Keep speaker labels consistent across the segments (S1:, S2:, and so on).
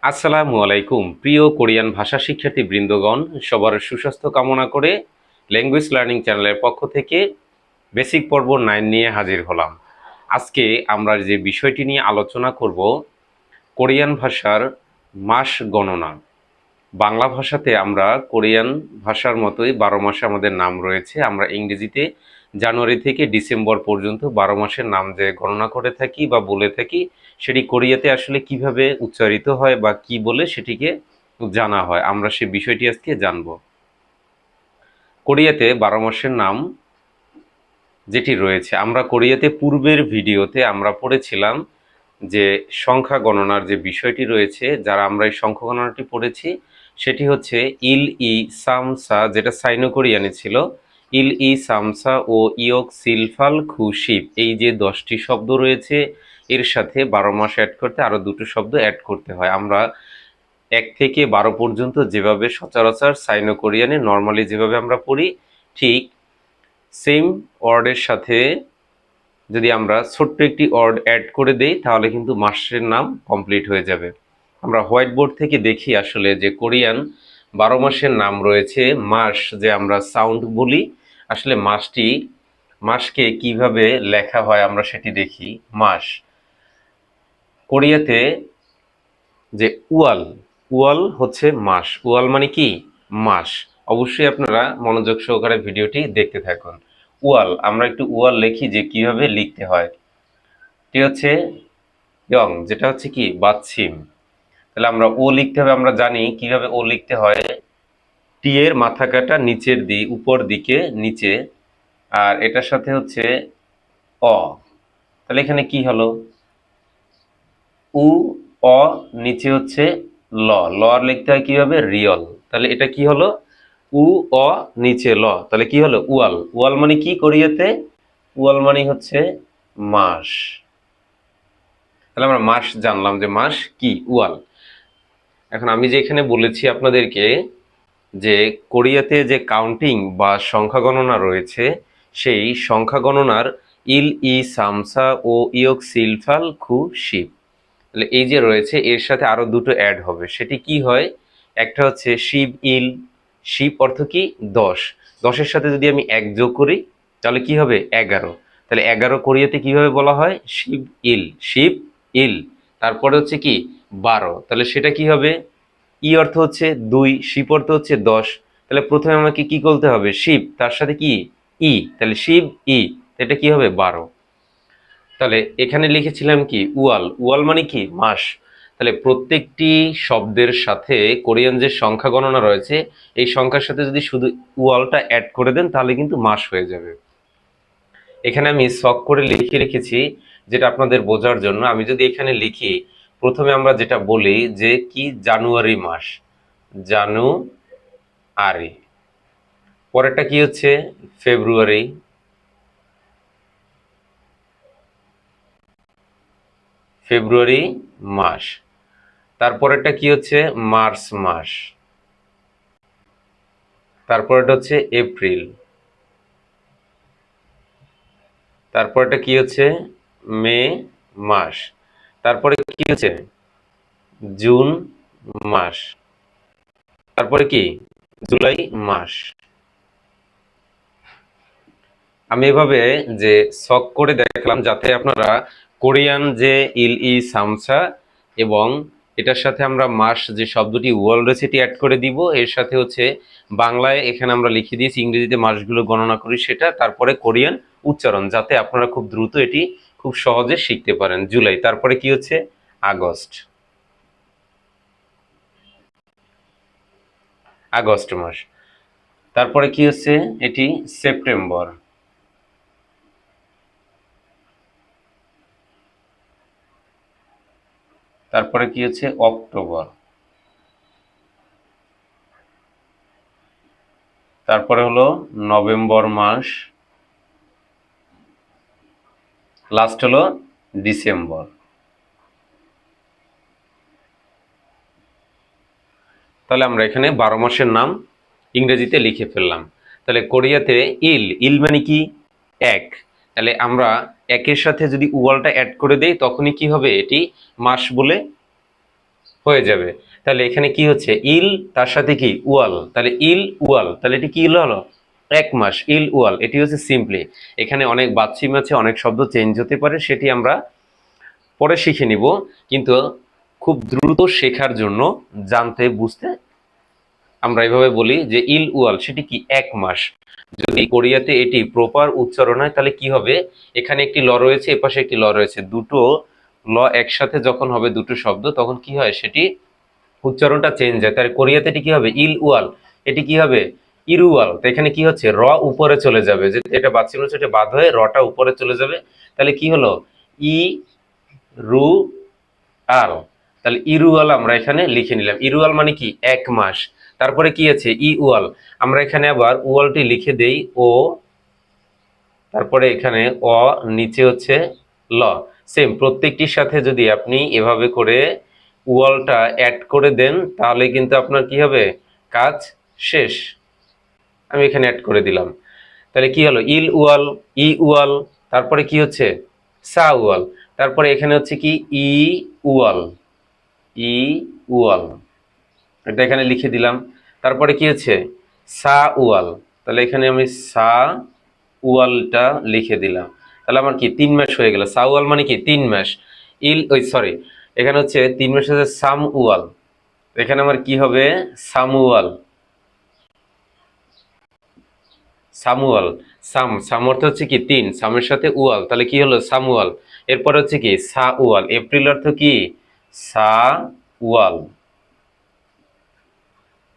S1: আসসালামু আলাইকুম প্রিয় কোরিয়ান ভাষা শিক্ষার্থী বৃন্দগণ, সবার সুস্বাস্থ্য কামনা করে ল্যাঙ্গুয়েজ লার্নিং চ্যানেলের পক্ষ থেকে বেসিক পর্ব 9 নিয়ে হাজির হলাম। আজকে আমরা যে বিষয়টি নিয়ে আলোচনা করব, কোরিয়ান ভাষার মাস গণনা। বাংলা ভাষাতে আমরা কোরিয়ান ভাষার মতোই 12 মাসে আমাদের নাম রয়েছে। আমরা ইংরেজিতে জানুয়ারি থেকে ডিসেম্বর পর্যন্ত 12 মাসের নাম যে গণনা করে থাকি বা বলে থাকি, সেটি কোরিয়াতে আসলে কিভাবে উচ্চারিত হয় বা কি বলে সেটিকে জানা হয়। আমরা সে বিষয়টি আজকে জানব। কোরিয়াতে 12 মাসের নাম যেটি রয়েছে, আমরা কোরিয়াতে পূর্বের ভিডিওতে আমরা পড়েছিলাম যে সংখ্যা গণনার যে বিষয়টি রয়েছে, যারা আমরা এই সংখ্যা গণনাটি পড়েছি সেটি হচ্ছে ইল ই সামসা, যেটা সাইনো কোরিয়ানে ছিল। ইল ই সামসা ও ইয়ক সিলফাল খুশিব, এই যে 10টি শব্দ রয়েছে, এর সাথে 12 মাস অ্যাড করতে আরো দুটো শব্দ অ্যাড করতে হয়। আমরা 1 থেকে 12 পর্যন্ত যেভাবে সচরাচর সাইনো কোরিয়ানে নর্মালি যেভাবে আমরা পড়ি, ঠিক সেম ওয়ার্ডের সাথে যদি আমরা ছোট্ট একটি ওয়ার্ড অ্যাড করে দেই, তাহলে কিন্তু মাসের নাম কমপ্লিট হয়ে যাবে। আমরা হোয়াইট বোর্ড থেকে দেখি আসলে যে কোরিয়ান 12 মাসের নাম রয়েছে। মাস যে আমরা সাউন্ড বলি, আসলে মাসকে কিভাবে লেখা হয় আমরা সেটি দেখি। মাস কোরিয়াতে যে উয়াল, উয়াল হচ্ছে মাস। উয়াল মানে কি? মাস। অবশ্যই আপনারা মনোযোগ সহকারে ভিডিওটি দেখতে থাকুন। উয়াল, আমরা একটু উয়াল লিখি যে কিভাবে লিখতে হয়। এটি হচ্ছে ইয়ং, যেটা হচ্ছে কি বাচ্চিম। তাহলে আমরা ও লিখতে হবে, আমরা জানি কিভাবে ও লিখতে হয়। টি এর মাথা কাটা নিচের উপর দিকে নিচে, আর এটার সাথে হচ্ছে অ। তাহলে এখানে কি হলো? উ অ, নিচে হচ্ছে ল। ল আর লিখতে হয় কিভাবে? রিয়ল। তাহলে এটা কি হলো? উ অ নিচে ল, তাহলে কি হলো? উয়াল। উয়াল মানে কি কোরিয়াতে? উয়াল মানে হচ্ছে মাস। তাহলে আমরা মাস জানলাম যে মাস কি, উয়াল। এখন আমি যে এখানে বলেছি আপনাদেরকে যে কোরিয়াতে যে কাউন্টিং বা সংখ্যা গণনা রয়েছে, সেই সংখ্যা গণনার ইল ই সামসা ও ইয়ক সিলফাল খু শিব, তাহলে এই যে রয়েছে এর সাথে আরো দুটো অ্যাড হবে। সেটি কি হয়? একটা হচ্ছে শিব ইল। শিব অর্থ কি? 10। 10-এর সাথে যদি আমি 1 যোগ করি, তাহলে কি হবে? 11। তাহলে 11 কোরিয়াতে কিভাবে বলা হয়? শিব ইল। শিব ইল। তারপরে হচ্ছে কি 12, তাহলে সেটা কি হবে? ই অর্থ হচ্ছে 2, শিব অর্থ হচ্ছে 10। তাহলে প্রথমে আমাকে কি করতে হবে? শিব, তার সাথে কি ই, তাহলে শিব ই, এটা কি হবে? 12। তাহলে এখানে লিখেছিলাম কি উয়াল। উয়াল মানে কি? মাস। তাহলে প্রত্যেকটি শব্দের সাথে কোরিয়ান যে সংখ্যা গণনা রয়েছে, এই সংখ্যার সাথে যদি শুধু উয়ালটা অ্যাড করে দেন, তাহলে কিন্তু মাস হয়ে যাবে। এখানে আমি শখ করে লিখে রেখেছি, যেটা আপনাদের বোঝার জন্য। আমি যদি এখানে লিখি, প্রথমে আমরা যেটা বলি যে কি জানুয়ারি মাস, জানুয়ারি। পরেরটা কি হচ্ছে? ফেব্রুয়ারি। ফেব্রুয়ারি মাস। তারপরেরটা কি হচ্ছে? মার্চ মাস। তারপরেটা হচ্ছে এপ্রিল। তারপরেটা কি হচ্ছে? মে মাস। তারপরে কি হচ্ছে? জুন মাস। তারপরে কি? জুলাই মাস। আমি এভাবে যে ছক করে দেখলাম, যাতে আপনারা কোরিয়ান যে ইল ই সামসা এবং এটার সাথে আমরা মাস যে শব্দটি ওয়ার্ল্ড রয়েছে এটি অ্যাড করে দিব। এর সাথে হচ্ছে বাংলায় এখানে আমরা লিখে দিয়েছি, ইংরেজিতে মাসগুলো গণনা করি সেটা, তারপরে কোরিয়ান উচ্চারণ, যাতে আপনারা খুব দ্রুত এটি খুব সহজে শিখতে পারেন। জুলাই। তারপরে কি হচ্ছে? আগস্ট। আগস্ট মাস। তারপরে কি হচ্ছে? এটি সেপ্টেম্বর। তারপরে কি হচ্ছে? অক্টোবর। তারপরে হলো নভেম্বর মাস। লাস্ট হলো ডিসেম্বর। তাহলে আমরা এখানে 12 মাসের নাম ইংরেজিতে লিখে ফেললাম। তাহলে কোরিয়াতে ইল, ইল মানে কি? 1। তাহলে আমরা একের সাথে যদি উয়ালটা অ্যাড করে দেই, তখনই কি হবে? এটি মাস বলে হয়ে যাবে। তাহলে এখানে কি হচ্ছে, ইল তার সাথে কি ওয়াল, তাহলে ইল ওয়াল, তাহলে এটি কি হলো, 1 মাস, ইল ওয়াল। এটি হচ্ছে সিম্পলি। এখানে অনেক বাচ্চিম আছে, অনেক শব্দ চেঞ্জ হতে পারে, সেটি আমরা পরে শিখে নিব। কিন্তু খুব দ্রুত শেখার জন্য, জানতে বুঝতে আমরা এভাবে বলি যে ইল ওয়াল সেটি কি 1 মাস। যদি কোরিয়াতে এটি প্রপার উচ্চারণ হয় তাহলে কি হবে, এখানে একটি ল রয়েছে, এপাশে একটি ল রয়েছে, দুটো ল একসাথে যখন হবে দুটো শব্দ, তখন কি হয়, সেটি উচ্চারণটা চেঞ্জ হয়। তাহলে কোরিয়াতে এটি কি হবে, ইল ওয়াল, এটি কি হবে, ইরুয়াল। তো এখানে কি হচ্ছে, র উপরে চলে যাবে, যে এটা বাচ্চা হচ্ছে, এটা বাদ হয়ে রটা উপরে চলে যাবে। তাহলে কি হলো, ই রু আল। তাহলে ইরুয়াল আমরা এখানে লিখে নিলাম। ইরুয়াল মানে কি 1 মাস। তারপরে কি আছে, ই ওয়াল, আমরা এখানে আবার ওয়ালটি লিখে দেই ও, তারপরে এখানে অ, নিচে হচ্ছে ল। সেম প্রত্যেকটির সাথে যদি আপনি এভাবে করে ওয়ালটা অ্যাড করে দেন, তাহলে কিন্তু আপনার কি হবে, কাজ শেষ। আমি এখানে অ্যাড করে দিলাম। তাহলে কি হলো, ইল ওয়াল, ই ওয়াল, তারপরে কি হচ্ছে, সা ওয়াল, তারপরে এখানে হচ্ছে কি, ই ওয়াল, ই ওয়াল, এটা এখানে লিখে দিলাম। তারপরে কি হচ্ছে, সা ওয়াল, তাহলে এখানে আমি সা ওয়ালটা লিখে দিলাম। তাহলে আমার কি 3 মাস হয়ে গেল। সা ওয়াল মানে কি 3 মাস। ইল ওই সরি, এখানে হচ্ছে 3 মাস হচ্ছে সাম ওয়াল, এখানে আমার কি হবে, সামুয়াল, সামুয়াল। সাম অর্থ হচ্ছে কি 3, সামের সাথে ওয়াল, তাহলে কি হলো, সামুয়াল। এরপর হচ্ছে কি, সা ওয়াল, এপ্রিল অর্থ কি, সা ওয়াল।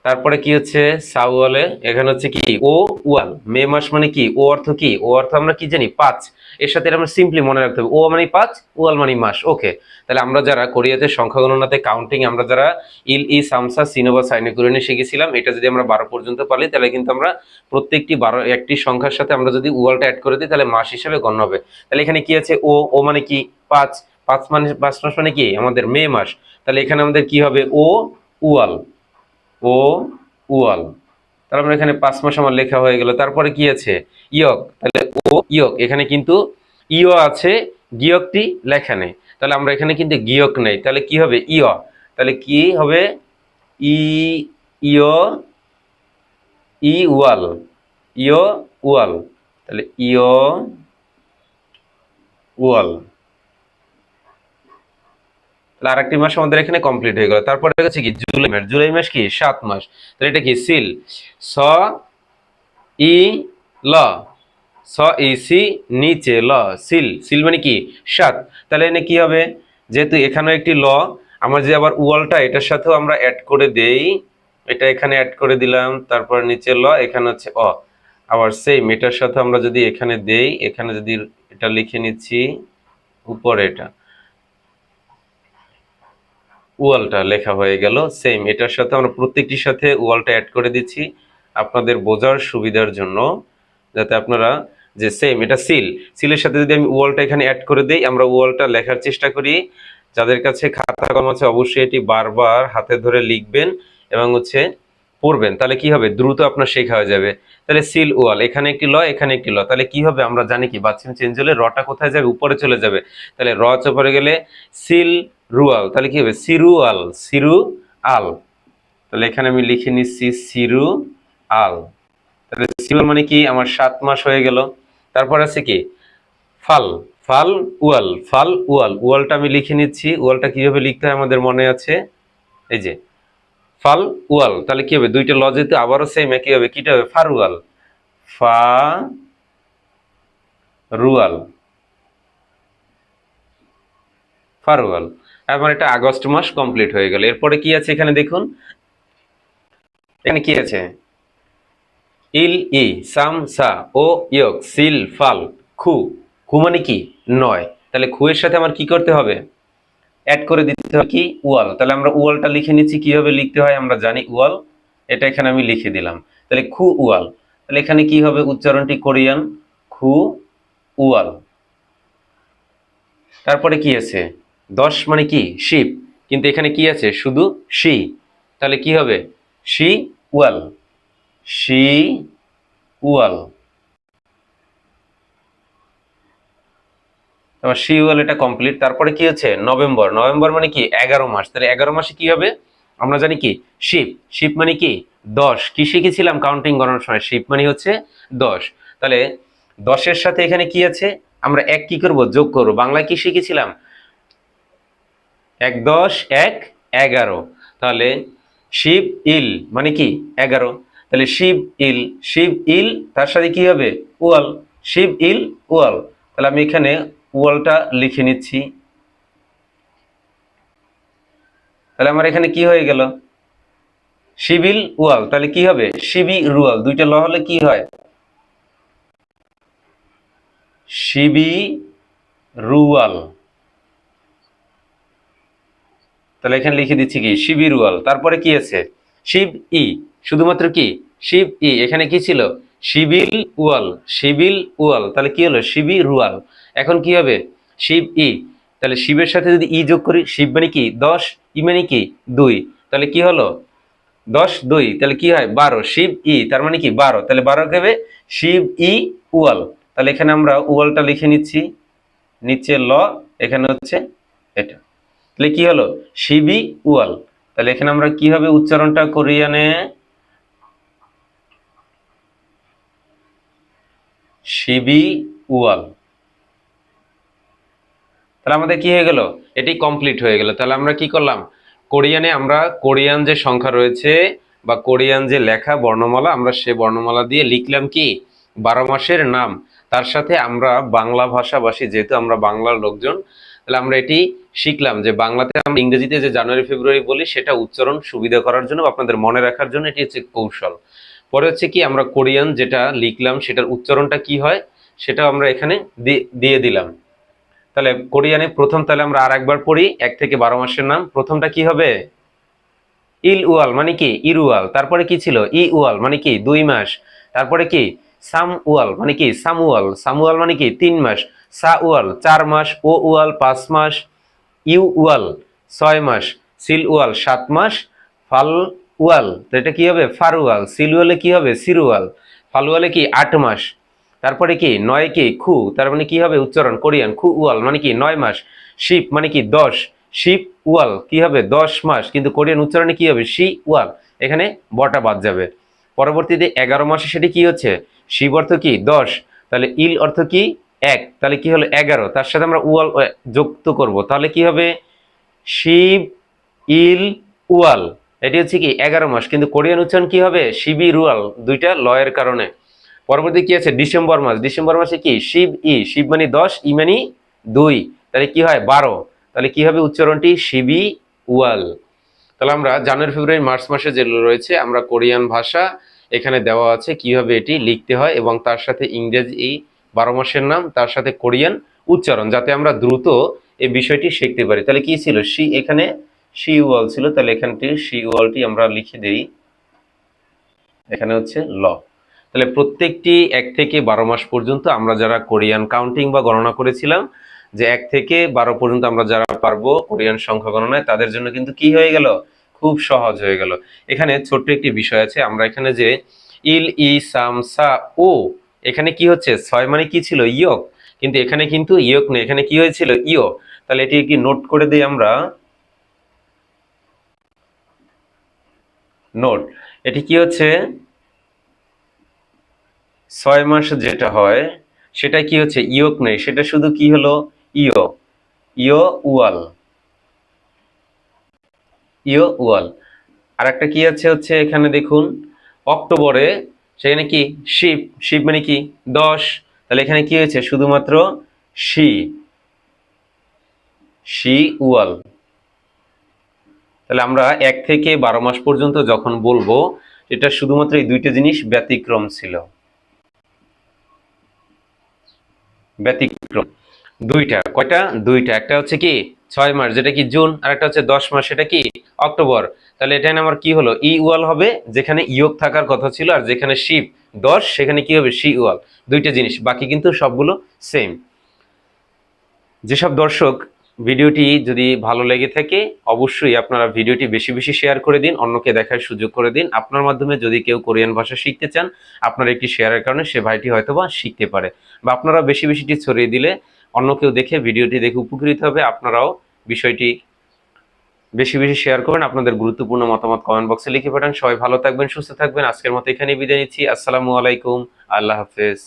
S1: তারপরে কি হচ্ছে, সাওয়ালে, এখানে হচ্ছে কি, ও ওয়াল, মে মাস মানে কি, ও অর্থ কি, ও অর্থ আমরা কি জানি, 5। এর সাথে আমরা সিম্পলি মনে রাখতে হবে, ও মানে 5, ওয়াল মানে মাস। ওকে, তাহলে আমরা যারা কোরিয়াতে সংখ্যা গণনাতে কাউন্টিং, আমরা যারা ইল ই সামসা সিনোবা সাইনে কোরিয়ানে শিখেছিলাম, এটা যদি আমরা 12 পর্যন্ত পারি, তাহলে কিন্তু আমরা প্রত্যেকটি 12 একটি সংখ্যার সাথে আমরা যদি ওয়ালটা অ্যাড করে দিই, তাহলে মাস হিসেবে গণ্য হবে। তাহলে এখানে কি আছে, ও, ও মানে কি 5, 5 মানে 5 মাস মানে কি আমাদের মে মাস। তাহলে এখানে আমাদের কি হবে, ও ওয়াল, ও ওয়াল। তাহলে আমরা এখানে 5 মাস আমার লেখা হয়ে গেল। তারপরে কি আছে, ইয়ক, তাহলে ও ইয়ক, এখানে কিন্তু ইয় আছে, গিয়কটি লেখা নেই। তাহলে আমরা এখানে কিন্তু গিয়ক নেই, তাহলে কি হবে, ইয়, তাহলে কি হবে, ই, ইয়, ই ওয়াল, ইয় ওয়াল, তাহলে ইয় ওয়াল। তাহলে আরেকটি মাস আমাদের এখানে কমপ্লিট হয়ে গেল। তারপরে হচ্ছে কি, জুলাই মাস, জুলাই মাস কি 7 মাস। তাহলে এটা কি, সিল, স, ই, ল, স, ই, সি, নিচে ল, সিল, সিল মানে কি 7। তাহলে এনে কি হবে, যেহেতু এখানে একটি ল, আমরা যে আবার ওয়ালটা এটার সাথেও আমরা অ্যাড করে দেই, এটা এখানে অ্যাড করে দিলাম, তারপর নিচে ল, এখানে হচ্ছে অ, আবার সেম এটার সাথে আমরা যদি এখানে দেই, এখানে যদি এটা লিখে নিচ্ছি, উপরে এটা ওয়ালটা লেখা হয়ে গেল। সেম এটার সাথে আমরা প্রত্যেকটির সাথে ওয়ালটা অ্যাড করে দিচ্ছি আপনাদের বোঝার সুবিধার জন্য, যাতে আপনারা, যে সেম এটা সিল, সিলের সাথে যদি আমি ওয়ালটা এখানে অ্যাড করে দেই, আমরা ওয়ালটা লেখার চেষ্টা করি। যাদের কাছে খাতা কলম আছে অবশ্যই এটি বারবার হাতে ধরে লিখবেন এবং হচ্ছে পড়বেন, তাহলে কি হবে, দ্রুত আপনার শেখা হয়ে যাবে। তাহলে সিল ওয়াল, এখানে একটি ল, এখানে একটি ল, তাহলে কি হবে, আমরা জানি কি, বাচ্চাম চেঞ্জ হলে রটা কোথায় যাবে, উপরে চলে যাবে। তাহলে র উপরে গেলে সিল রুয়াল, তাহলে কি হবে, সিরু আল, সিরু আল। তাহলে এখানে আমি লিখে নিচ্ছি সিরু আল। তাহলে সিরু মানে কি, আমার 7 মাস হয়ে গেল। তারপর আছে কি, ফাল, ফাল ওয়াল, ফাল ওয়াল, ওয়ালটা আমি লিখে নিচ্ছি। ওয়ালটা কিভাবে লিখতে হয় আমাদের মনে আছে, এই যে ফাল ওয়াল, তাহলে কি হবে, দুইটা লজেতে আবারও সেম একই হবে, কিটা হবে, ফারুয়াল, ফা রুয়াল, ফারুয়াল। এখন এটা আগস্ট মাস কমপ্লিট হয়ে গেল। এরপরে কি আছে এখানে দেখুন, এখানে কি আছে, ইল ই সাম সা ও ইয়ক সিল ফাল খু, খু মানে কি 9। তাহলে খুয়ের সাথে আমার কি করতে হবে, অ্যাড করে দিতে হবে কি, ওয়াল। তাহলে আমরা ওয়ালটা লিখে নিচ্ছি, কিভাবে লিখতে হয় আমরা জানি, ওয়াল, এটা এখানে আমি লিখে দিলাম। তাহলে খু ওয়াল, তাহলে এখানে কি হবে, উচ্চারণটি কোরিয়ান, খু ওয়াল। তারপরে কি আছে, 10 মানে কি শিপ, কিন্তু এখানে কি আছে, শুধু শি, তাহলে কি হবে, শি ওয়াল, শি ওয়াল। তোমার শিউয়াল এটা কমপ্লিট। তারপরে কি হচ্ছে নভেম্বর, নভেম্বর মানে কি 11 মাস, তাহলে 11 মাসে কি হবে আমরা জানি কি শিপ, শিপ মানে কি 10, কি শিখেছিলাম কাউন্টিং গণনার সময় শিপ মানে হচ্ছে 10। তাহলে 10-এর সাথে এখানে কি আছে আমরা এক কি করব যোগ করব, বাংলায় কি শিখেছিলাম 1 10 1 11, তাহলে শিব ইল মানে কি 11, তাহলে শিব ইল, শিব ইল তার সাথে কি হবে ওয়াল, শিব ইল ওয়াল, তাহলে আমি এখানে ওয়ালটা লিখে নিচ্ছি। তাহলে আমার এখানে কি হয়ে গেল শিবিল ওয়াল, তাহলে কি হবে শিবি রুয়াল, দুইটা ল হলে কি হয় শিবি রুয়াল, তাহলে এখানে লিখে দিচ্ছি কি শিবি রুয়াল। তারপরে কি আছে শিব ই, শুধুমাত্র কি শিব ই, এখানে কি ছিল শিবিল ওয়াল, শিবিল ওয়াল, তাহলে কি হলো শিবি রুয়াল। এখন কি হবে শিব ই, তাহলে শিবের সাথে যদি ই যোগ করি শিব মানে কি 10, ই মানে কি 2, তাহলে কি হলো 10 2, তাহলে কি হয় 12, শিব ই তার মানে কি 12, তাহলে 12 কে হবে শিব ই ওয়াল। তাহলে এখানে আমরা ওয়ালটা লিখে নিচ্ছি, নিচে ল, এখানে হচ্ছে এটা, তাহলে কি হলো শিবি ওয়াল। তাহলে এখানে আমরা কিভাবে উচ্চারণটা কোরিয়ানে শিবি ওয়াল, তাহলে আমাদের কি হয়ে গেল এটি কমপ্লিট হয়ে গেল। তাহলে আমরা কি করলাম কোরিয়ানে আমরা কোরিয়ান যে সংখ্যা রয়েছে বা কোরিয়ান যে লেখা বর্ণমালা আমরা সে বর্ণমালা দিয়ে লিখলাম কি 12 মাসের নাম, তার সাথে আমরা বাংলা ভাষাভাষী যেহেতু আমরা বাংলার লোকজন, তাহলে আমরা এটি শিখলাম যে বাংলাতে আমরা ইংরেজিতে যে জানুয়ারি ফেব্রুয়ারি বলি সেটা উচ্চারণ সুবিধা করার জন্য আপনাদের মনে রাখার জন্য এটি হচ্ছে কৌশল। পরে হচ্ছে কি আমরা কোরিয়ান যেটা লিখলাম সেটার উচ্চারণটা কি হয় সেটা আমরা এখানে দিয়ে দিলাম। তাহলে কোরিয়ানে প্রথম, তাহলে আমরা আর একবার পড়ি 1 থেকে 12 মাসের নাম। প্রথমটা কি হবে ইল উয়াল মানে কি ইরুয়াল, তারপরে কি ছিল ই উয়াল মানে কি 2 মাস, তারপরে কি সাম উয়াল মানে কি সামুয়াল, সামুয়াল মানে কি 3 মাস, সা উয়াল 4 মাস, ও উয়াল 5 মাস, ইউ উয়াল 6 মাস, সিল উয়াল 7 মাস, ফাল উয়াল, তো এটা কি হবে ফারুয়াল, সিল উয়ালে কি হবে সিরুয়াল, ফালুয়ালে কি 8 মাস, তারপরে কি 9 কি খু, তার মানে কি হবে উচ্চারণ কোরিয়ান খু উয়াল মানে কি 9 মাস, শিপ মানে কি 10, শিপ ওয়াল কি হবে 10 মাস, কিন্তু কোরিয়ান উচ্চারণে কি হবে শি ওয়াল, এখানে বটা বাদ যাবে। পরবর্তীতে 11 মাসে সেটি কি হচ্ছে শিব অর্থ কি 10, তাহলে ইল অর্থ কি 1, তাহলে কি হলো 11, তার সাথে আমরা ওয়াল যুক্ত করব, তাহলে কি হবে শিব ইল ওয়াল, এটি হচ্ছে কি 11 মাস, কিন্তু কোরিয়ান উচ্চারণ কি হবে শিবি রুয়াল, দুইটা লয়ের কারণে। পরবর্তী কি আছে ডিসেম্বর মাস, ডিসেম্বর মাসে কি শিব ই, শিব মানে 10, ই মানে 2, তাহলে কি হয় 12, তাহলে কি হবে উচ্চারণটি শিবি ওয়াল। তাহলে আমরা জানুয়ারি ফেব্রুয়ারি মার্চ মাসে যেগুলো রয়েছে আমরা কোরিয়ান ভাষা এখানে দেওয়া আছে কিভাবে এটি লিখতে হয় এবং তার সাথে ইংরেজি এই 12 মাসের নাম, তার সাথে কোরিয়ান উচ্চারণ, যাতে আমরা দ্রুত এই বিষয়টি শিখতে পারি। তাহলে কি ছিল শি, এখানে শি ওয়াল ছিল, তাহলে এখানটি শি ওয়ালটি আমরা লিখে দেই, এখানে হচ্ছে ল। তাহলে প্রত্যেকটি 1 থেকে 12 মাস পর্যন্ত আমরা যারা কোরিয়ান কাউন্টিং বা গণনা করেছিলাম যে 1 থেকে 12 পর্যন্ত আমরা যারা পারবো কোরিয়ান সংখ্যা গণনায় তাদের জন্য কিন্তু কি হয়ে গেল খুব সহজ হয়ে গেল। এখানে ছোট্ট একটি বিষয় আছে, আমরা এখানে যে ইল ই সাম সা ও, এখানে কি হচ্ছে 6 মানে কি ছিল ইয়ক, কিন্তু এখানে কিন্তু ইয়ক নেই, এখানে কি হয়েছিল ইয়, তাহলে এটি কি নোট করে দিই আমরা, নোট, এটি কি হচ্ছে 6 মাস যেটা হয় সেটা কি হচ্ছে ইয়ক নেই, সেটা শুধু কি হলো ইয়, ইয় ওয়াল, ইয় ওয়াল। আর একটা কি আছে হচ্ছে এখানে দেখুন অক্টোবরে সেখানে কি শিব, শিব মানে কি 10, তাহলে এখানে কি হয়েছে শুধুমাত্র শি, শি ওয়াল। তাহলে আমরা 1 থেকে 12 মাস পর্যন্ত যখন বলবো এটা শুধুমাত্র এই দুইটা জিনিস ব্যতিক্রম ছিল, ব্যতিক্রম দুইটা, কয়টা দুইটা, একটা হচ্ছে কি 6 মাস যেটা কি জুন, আর একটা হচ্ছে 10 মাস সেটা কি অক্টোবর। তাহলে এখানে আমার কি হলো ই ওয়াল হবে যেখানে ইয়ক থাকার কথা ছিল, আর যেখানে শিব 10 সেখানে কি হবে শি ওয়াল, দুইটা জিনিস, বাকি কিন্তু সবগুলো সেম। যেসব দর্শক ভিডিওটি যদি ভালো লেগে থাকে অবশ্যই আপনারা ভিডিওটি বেশি বেশি শেয়ার করে দিন, অন্যকে দেখার সুযোগ করে দিন। আপনার মাধ্যমে যদি কেউ কোরিয়ান ভাষা শিখতে চান আপনার একটি শেয়ারের কারণে সে ভাইটি হয়তোবা শিখতে পারে, বা আপনারা বেশি বেশিটি ছড়িয়ে দিলে অন্য কেউ দেখে ভিডিওটি দেখে উপকৃত হবে। আপনারাও বিষয়টি বেশি বেশি শেয়ার করবেন। আপনাদের গুরুত্বপূর্ণ মতামত কমেন্ট বক্সে লিখে পাঠান। সবাই ভালো থাকবেন, সুস্থ থাকবেন। আজকের মতো এখানেই বিদায় নিচ্ছি। আসসালামু আলাইকুম। আল্লাহ হাফেজ।